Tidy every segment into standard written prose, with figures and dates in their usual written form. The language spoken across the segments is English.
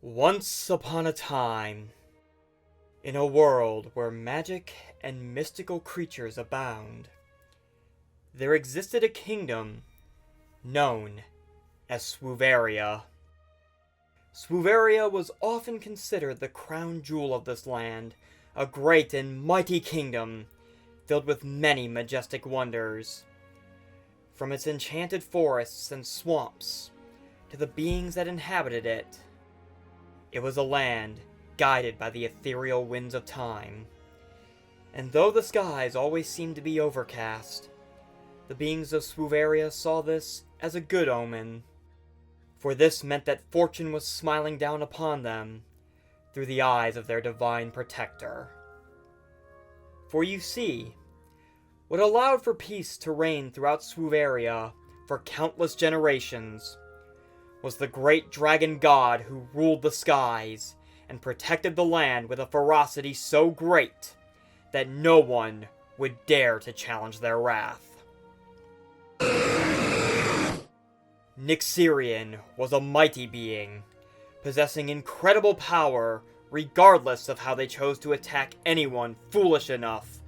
Once upon a time, in a world where magic and mystical creatures abound, there existed a kingdom known as Swoovaria. Swoovaria was often considered the crown jewel of this land, a great and mighty kingdom filled with many majestic wonders. From its enchanted forests and swamps to the beings that inhabited it, it was a land guided by the ethereal winds of time. And though the skies always seemed to be overcast, the beings of Swoovaria saw this as a good omen, for this meant that fortune was smiling down upon them through the eyes of their divine protector. For you see, what allowed for peace to reign throughout Swoovaria for countless generations was the great dragon god who ruled the skies and protected the land with a ferocity so great that no one would dare to challenge their wrath. Nyxerion was a mighty being, possessing incredible power regardless of how they chose to attack anyone foolish enough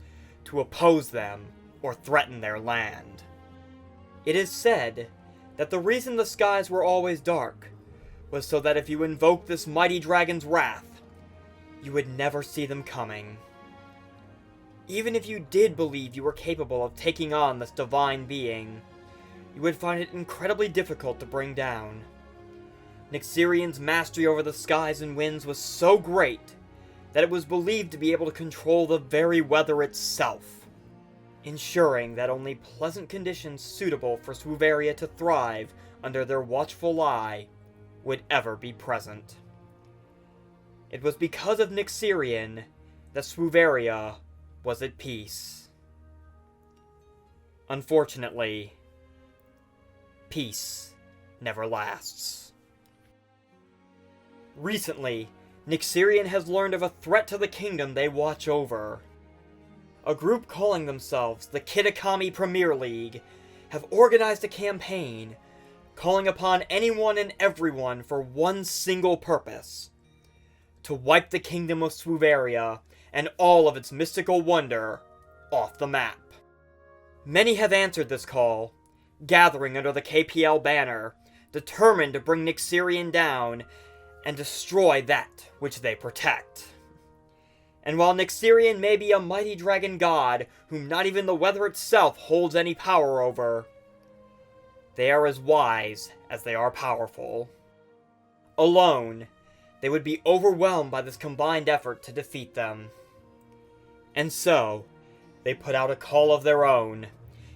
to oppose them or threaten their land. It is said that the reason the skies were always dark was so that if you invoked this mighty dragon's wrath, you would never see them coming. Even if you did believe you were capable of taking on this divine being, you would find it incredibly difficult to bring down. Nyxerion's mastery over the skies and winds was so great that it was believed to be able to control the very weather itself, ensuring that only pleasant conditions suitable for Swoovaria to thrive under their watchful eye would ever be present. It was because of Nyxerion that Swoovaria was at peace. Unfortunately, peace never lasts. Recently, Nyxerion has learned of a threat to the kingdom they watch over. A group calling themselves the Kitakami Premier League have organized a campaign calling upon anyone and everyone for one single purpose: to wipe the kingdom of Swoovaria and all of its mystical wonder off the map. Many have answered this call, gathering under the KPL banner, determined to bring Nyxerion down and destroy that which they protect. And while Nyxerion may be a mighty dragon god whom not even the weather itself holds any power over, they are as wise as they are powerful. Alone, they would be overwhelmed by this combined effort to defeat them. And so, they put out a call of their own,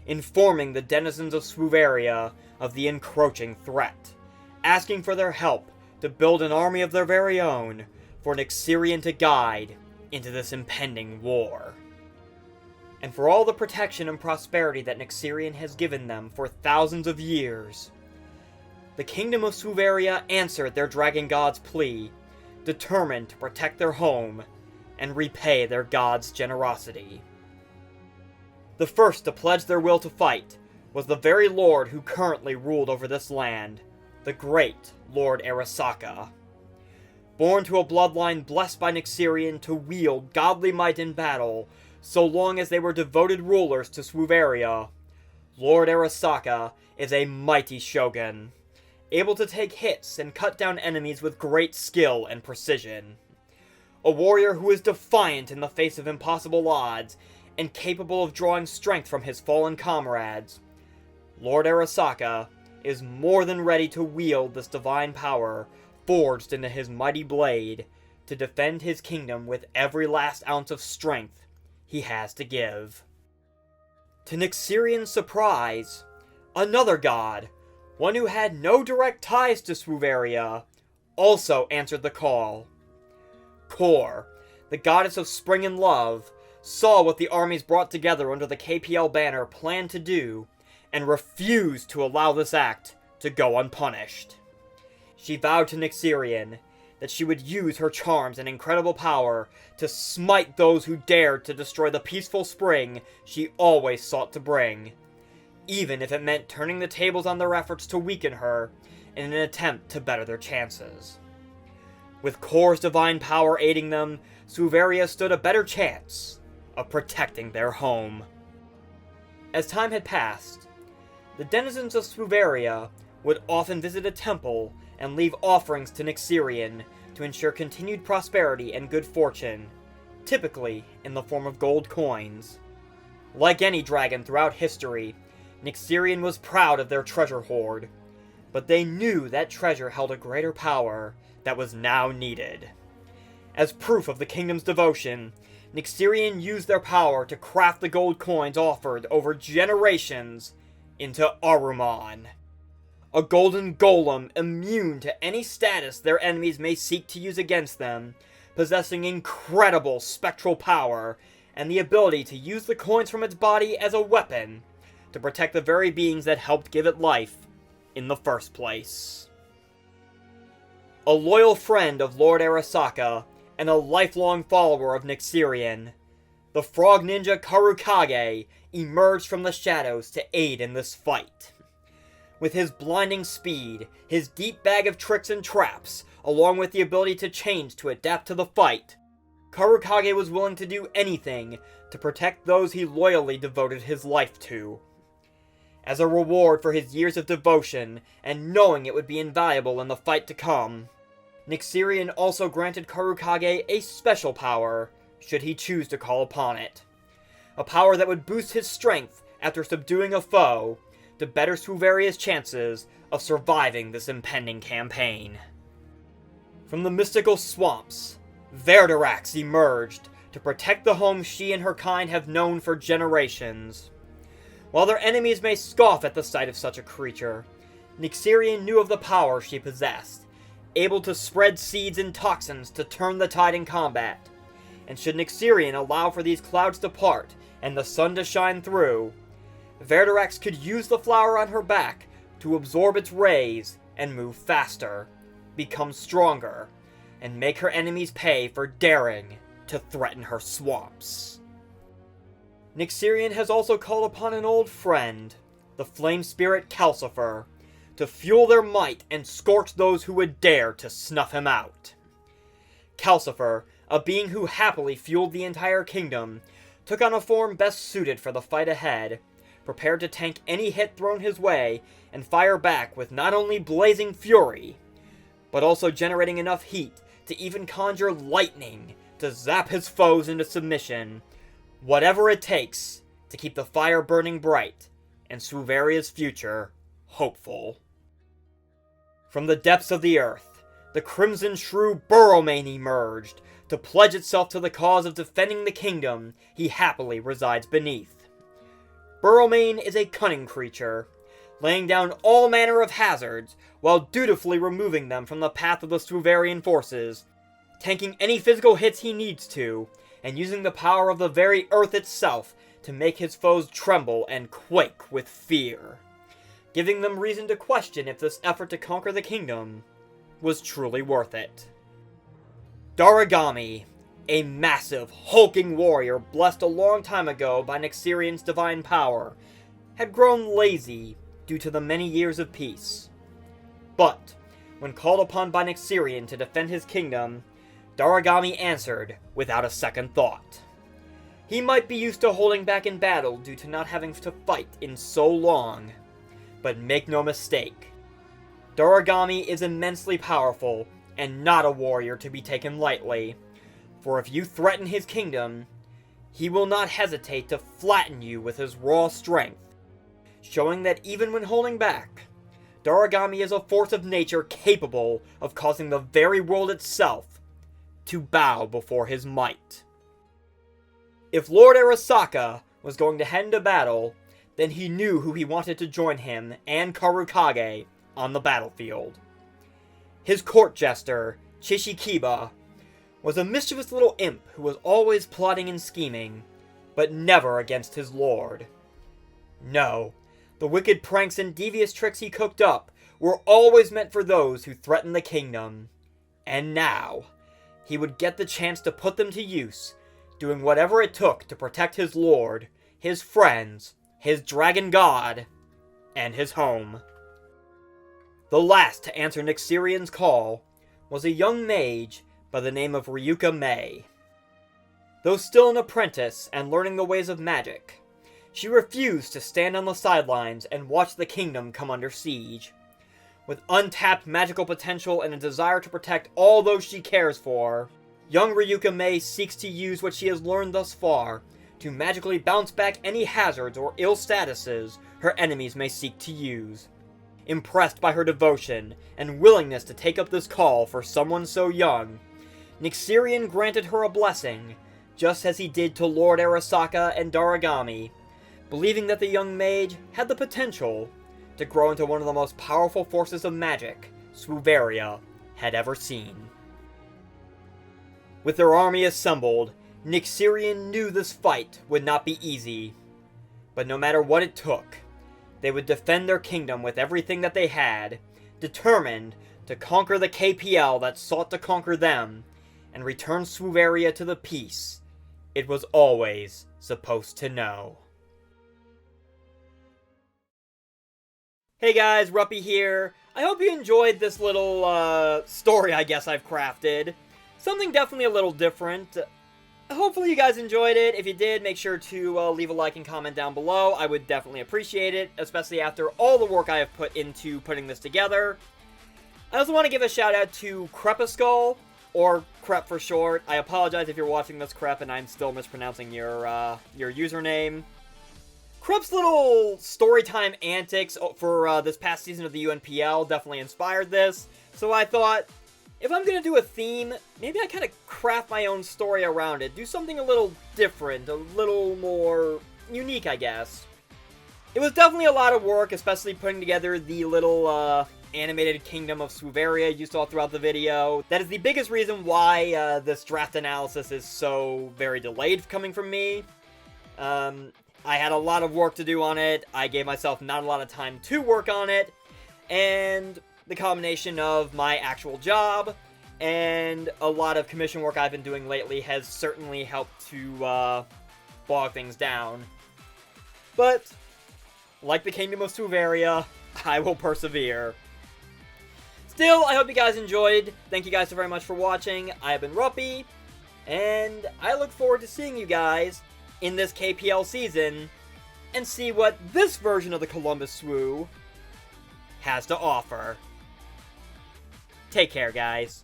informing the denizens of Swoovaria of the encroaching threat, asking for their help to build an army of their very own for Nyxerion to guide into this impending war. And for all the protection and prosperity that Nyxerion has given them for thousands of years, the kingdom of Swoovaria answered their dragon god's plea, determined to protect their home and repay their god's generosity. The first to pledge their will to fight was the very lord who currently ruled over this land, the great Lord Arasaka. Born to a bloodline blessed by Nyxerion to wield godly might in battle, so long as they were devoted rulers to Swoovaria, Lord Arasaka is a mighty shogun, able to take hits and cut down enemies with great skill and precision. A warrior who is defiant in the face of impossible odds, and capable of drawing strength from his fallen comrades, Lord Arasaka is more than ready to wield this divine power forged into his mighty blade to defend his kingdom with every last ounce of strength he has to give. To Nyxerion's surprise, another god, one who had no direct ties to Swoovaria, also answered the call. Kor, the goddess of spring and love, saw what the armies brought together under the KPL banner planned to do, and refused to allow this act to go unpunished. She vowed to Nyxerion that she would use her charms and incredible power to smite those who dared to destroy the peaceful spring she always sought to bring, even if it meant turning the tables on their efforts to weaken her in an attempt to better their chances. With Kor's divine power aiding them, Swoovaria stood a better chance of protecting their home. As time had passed, the denizens of Swoovaria would often visit a temple and leave offerings to Nixirian to ensure continued prosperity and good fortune, typically in the form of gold coins. Like any dragon throughout history, Nixirian was proud of their treasure hoard, but they knew that treasure held a greater power that was now needed. As proof of the kingdom's devotion, Nixirian used their power to craft the gold coins offered over generations into Arumon, a golden golem immune to any status their enemies may seek to use against them, possessing incredible spectral power and the ability to use the coins from its body as a weapon to protect the very beings that helped give it life in the first place. A loyal friend of Lord Arasaka and a lifelong follower of Nixirian, the frog ninja Karukage emerged from the shadows to aid in this fight. With his blinding speed, his deep bag of tricks and traps, along with the ability to change to adapt to the fight, Karukage was willing to do anything to protect those he loyally devoted his life to. As a reward for his years of devotion, and knowing it would be invaluable in the fight to come, Nixirian also granted Karukage a special power, should he choose to call upon it. A power that would boost his strength after subduing a foe, to better Swoovaria's chances of surviving this impending campaign. From the mystical swamps, Verdarax emerged to protect the home she and her kind have known for generations. While their enemies may scoff at the sight of such a creature, Nixirian knew of the power she possessed, able to spread seeds and toxins to turn the tide in combat. And should Nixirian allow for these clouds to part and the sun to shine through, Verdarax could use the flower on her back to absorb its rays and move faster, become stronger, and make her enemies pay for daring to threaten her swamps. Nixirian has also called upon an old friend, the flame spirit Calcifer, to fuel their might and scorch those who would dare to snuff him out. Calcifer, a being who happily fueled the entire kingdom, took on a form best suited for the fight ahead, prepared to tank any hit thrown his way and fire back with not only blazing fury, but also generating enough heat to even conjure lightning to zap his foes into submission, whatever it takes to keep the fire burning bright and Swoovaria's future hopeful. From the depths of the earth, the crimson shrew Burrowmane emerged to pledge itself to the cause of defending the kingdom he happily resides beneath. Burrowmane is a cunning creature, laying down all manner of hazards while dutifully removing them from the path of the Swoovarian forces, tanking any physical hits he needs to, and using the power of the very earth itself to make his foes tremble and quake with fear, giving them reason to question if this effort to conquer the kingdom was truly worth it. Daragami, a massive, hulking warrior blessed a long time ago by Nixirian's divine power, had grown lazy due to the many years of peace. But, when called upon by Nixirian to defend his kingdom, Daragami answered without a second thought. He might be used to holding back in battle due to not having to fight in so long, but make no mistake, Daragami is immensely powerful and not a warrior to be taken lightly, for if you threaten his kingdom, he will not hesitate to flatten you with his raw strength, showing that even when holding back, Daragami is a force of nature capable of causing the very world itself to bow before his might. If Lord Arasaka was going to head into battle, then he knew who he wanted to join him and Karukage on the battlefield. His court jester, Chishikiba, was a mischievous little imp who was always plotting and scheming, but never against his lord. No, the wicked pranks and devious tricks he cooked up were always meant for those who threatened the kingdom, and now he would get the chance to put them to use, doing whatever it took to protect his lord, his friends, his dragon god, and his home. The last to answer Nixirian's call, was a young mage by the name of Ryuka Mei. Though still an apprentice and learning the ways of magic, she refused to stand on the sidelines and watch the kingdom come under siege. With untapped magical potential and a desire to protect all those she cares for, young Ryuka Mei seeks to use what she has learned thus far to magically bounce back any hazards or ill statuses her enemies may seek to use. Impressed by her devotion and willingness to take up this call for someone so young, Nixirian granted her a blessing, just as he did to Lord Arasaka and Daragami, believing that the young mage had the potential to grow into one of the most powerful forces of magic Swoovaria had ever seen. With their army assembled, Nixirian knew this fight would not be easy, but no matter what it took, they would defend their kingdom with everything that they had, determined to conquer the KPL that sought to conquer them, and return Swoovaria to the peace it was always supposed to know. Hey guys, Ruppy here. I hope you enjoyed this little story I guess I've crafted. Something definitely a little different. Hopefully you guys enjoyed it. If you did, make sure to leave a like and comment down below. I would definitely appreciate it, especially after all the work I have put into putting this together. I also want to give a shout out to Crepuskull, or Crep for short. I apologize if you're watching this, Crep, and I'm still mispronouncing your username. Crep's little storytime antics for this past season of the UNPL definitely inspired this, so I thought, if I'm gonna do a theme, maybe I kind of craft my own story around it. Do something a little different, a little more unique, I guess. It was definitely a lot of work, especially putting together the little animated kingdom of Swoovaria you saw throughout the video. That is the biggest reason why this draft analysis is so very delayed coming from me. I had a lot of work to do on it. I gave myself not a lot of time to work on it, and the combination of my actual job and a lot of commission work I've been doing lately has certainly helped to bog things down. But, like the Kingdom of Swoovaria, I will persevere. Still, I hope you guys enjoyed. Thank you guys so very much for watching. I have been Ruppy, and I look forward to seeing you guys in this KPL season and see what this version of the Columbus Swoo has to offer. Take care, guys.